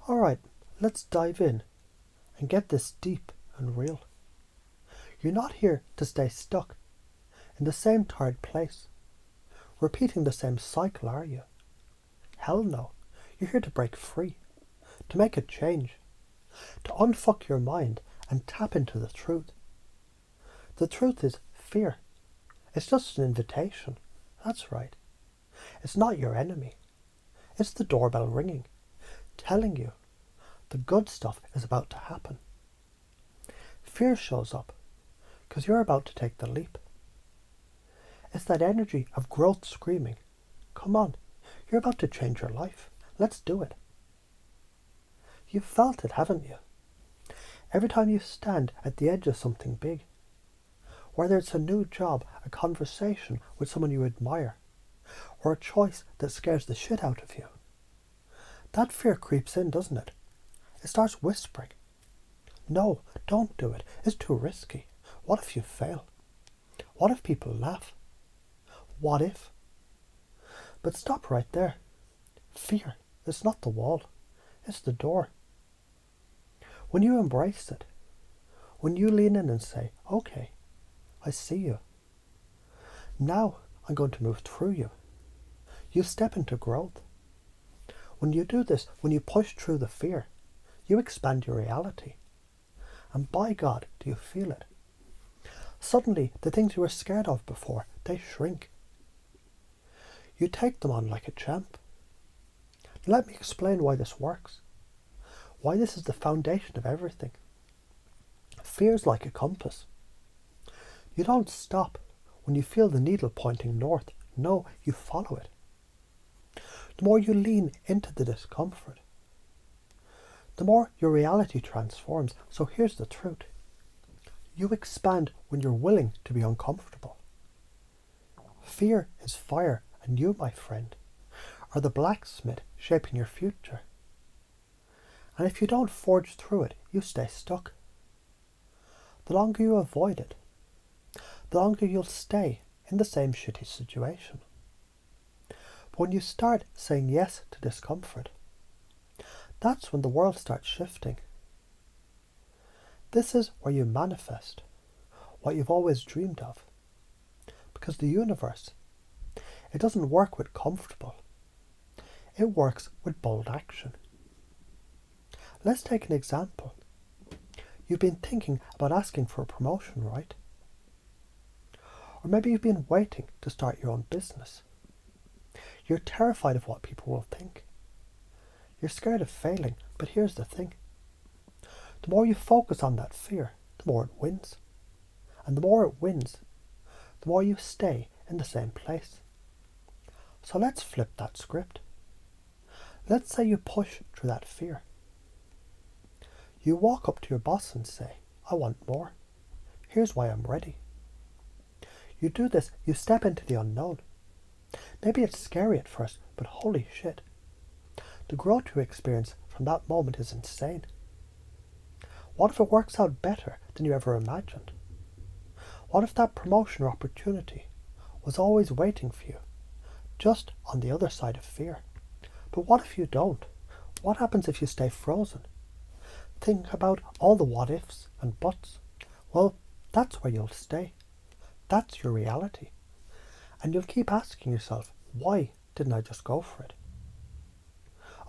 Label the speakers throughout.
Speaker 1: Alright, let's dive in and get this deep and real. You're not here to stay stuck in the same tired place, repeating the same cycle, are you? Hell no. You're here to break free, to make a change, to unfuck your mind and tap into the truth. The truth is fear. It's just an invitation. That's right. It's not your enemy. It's the doorbell ringing, telling you the good stuff is about to happen. Fear shows up because you're about to take the leap. It's that energy of growth screaming, come on, you're about to change your life. Let's do it. You've felt it, haven't you? Every time you stand at the edge of something big, whether it's a new job, a conversation with someone you admire, or a choice that scares the shit out of you, that fear creeps in, doesn't it? It starts whispering. No, don't do it. It's too risky. What if you fail? What if people laugh? What if? But stop right there. Fear, it's not the wall. It's the door. When you embrace it, when you lean in and say, okay, I see you. Now I'm going to move through you. You step into growth. When you do this, when you push through the fear, you expand your reality. And by God, do you feel it? Suddenly, the things you were scared of before, they shrink. You take them on like a champ. Let me explain why this works. Why this is the foundation of everything. Fear is like a compass. You don't stop when you feel the needle pointing north. No, you follow it. The more you lean into the discomfort, the more your reality transforms. So here's the truth. You expand when you're willing to be uncomfortable. Fear is fire, and you, my friend, are the blacksmith shaping your future. And if you don't forge through it, you stay stuck. The longer you avoid it, the longer you'll stay in the same shitty situation. But when you start saying yes to discomfort, that's when the world starts shifting. This is where you manifest what you've always dreamed of. Because the universe, it doesn't work with comfortable. It works with bold action. Let's take an example. You've been thinking about asking for a promotion, right? Or maybe you've been waiting to start your own business. You're terrified of what people will think. You're scared of failing, but here's the thing. The more you focus on that fear, the more it wins. And the more it wins, the more you stay in the same place. So let's flip that script. Let's say you push through that fear. You walk up to your boss and say, I want more. Here's why I'm ready. You do this, you step into the unknown. Maybe it's scary at first, but holy shit. The growth you experience from that moment is insane. What if it works out better than you ever imagined? What if that promotion or opportunity was always waiting for you, just on the other side of fear? But what if you don't? What happens if you stay frozen? Think about all the what ifs and buts. Well, that's where you'll stay. That's your reality. And you'll keep asking yourself, why didn't I just go for it?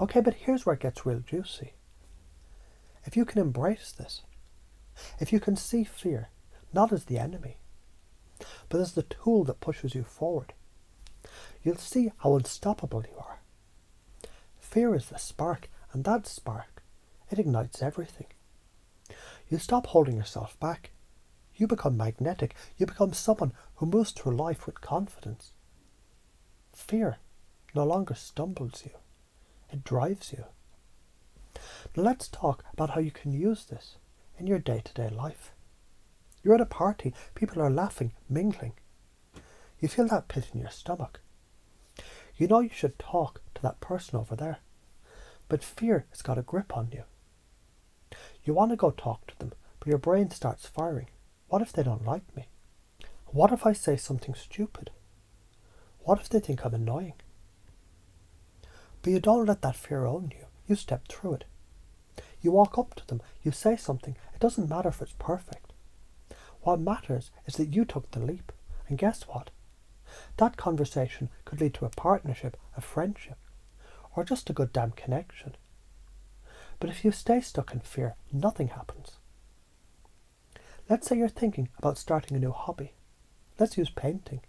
Speaker 1: Okay, but here's where it gets real juicy. If you can embrace this, if you can see fear not as the enemy, but as the tool that pushes you forward, you'll see how unstoppable you are. Fear is the spark, and that spark, it ignites everything. You stop holding yourself back. You become magnetic. You become someone who moves through life with confidence. Fear no longer stumbles you. It drives you. Now let's talk about how you can use this in your day-to-day life. You're at a party. People are laughing, mingling. You feel that pit in your stomach. You know you should talk to that person over there. But fear has got a grip on you. You want to go talk to them, but your brain starts firing. What if they don't like me? What if I say something stupid? What if they think I'm annoying? But you don't let that fear own you. You step through it. You walk up to them, you say something. It doesn't matter if it's perfect. What matters is that you took the leap. And guess what? That conversation could lead to a partnership, a friendship, or just a good damn connection. But if you stay stuck in fear, nothing happens. Let's say you're thinking about starting a new hobby. Let's use painting.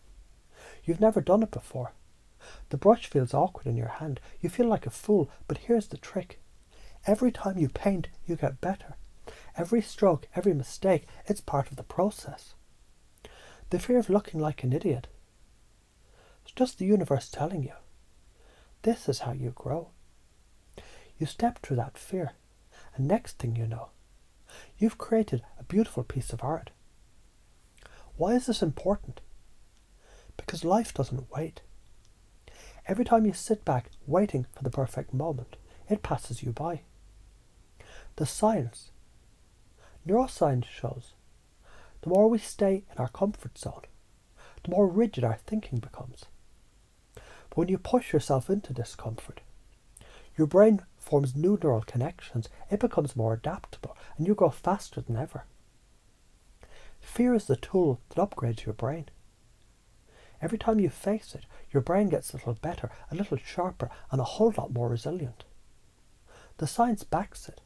Speaker 1: You've never done it before. The brush feels awkward in your hand. You feel like a fool, but here's the trick. Every time you paint, you get better. Every stroke, every mistake, it's part of the process. The fear of looking like an idiot. It's just the universe telling you. This is how you grow. You step through that fear, and next thing you know, you've created a beautiful piece of art. Why is this important? Because life doesn't wait. Every time you sit back waiting for the perfect moment, it passes you by. The science, neuroscience shows, the more we stay in our comfort zone, the more rigid our thinking becomes. But when you push yourself into discomfort, your brain forms new neural connections, it becomes more adaptable, and you grow faster than ever. Fear is the tool that upgrades your brain. Every time you face it, your brain gets a little better, a little sharper, and a whole lot more resilient. The science backs it.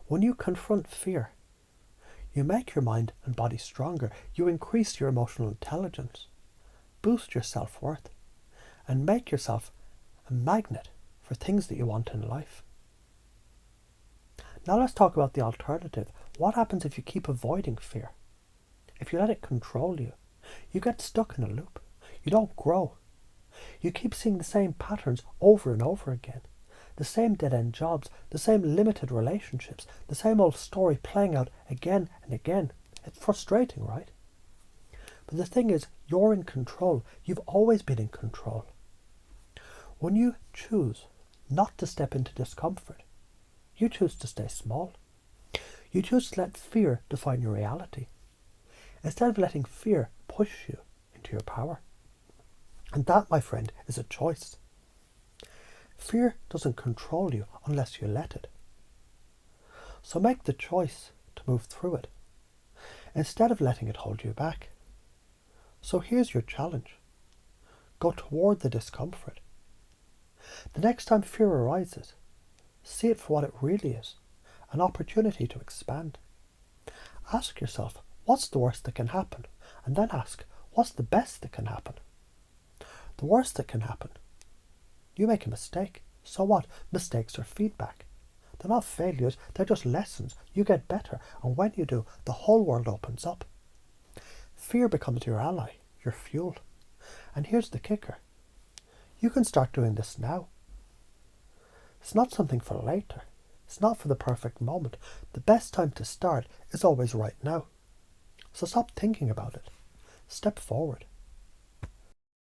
Speaker 1: When you confront fear, you make your mind and body stronger, you increase your emotional intelligence, boost your self-worth, and make yourself a magnet for things that you want in life. Now let's talk about the alternative. What happens if you keep avoiding fear? If you let it control you, you get stuck in a loop. You don't grow. You keep seeing the same patterns over and over again. The same dead-end jobs, the same limited relationships, the same old story playing out again and again. It's frustrating, right? But the thing is, you're in control. You've always been in control. When you choose not to step into discomfort, you choose to stay small. You choose to let fear define your reality, instead of letting fear push you into your power. And that, my friend, is a choice. Fear doesn't control you unless you let it. So make the choice to move through it, instead of letting it hold you back. So here's your challenge. Go toward the discomfort. The next time fear arises, see it for what it really is, an opportunity to expand. Ask yourself, what's the worst that can happen? And then ask, what's the best that can happen? The worst that can happen, you make a mistake. So what? Mistakes are feedback. They're not failures, they're just lessons. You get better, and when you do, the whole world opens up. Fear becomes your ally, your fuel. And here's the kicker. You can start doing this now. It's not something for later. It's not for the perfect moment. The best time to start is always right now. So stop thinking about it. Step forward.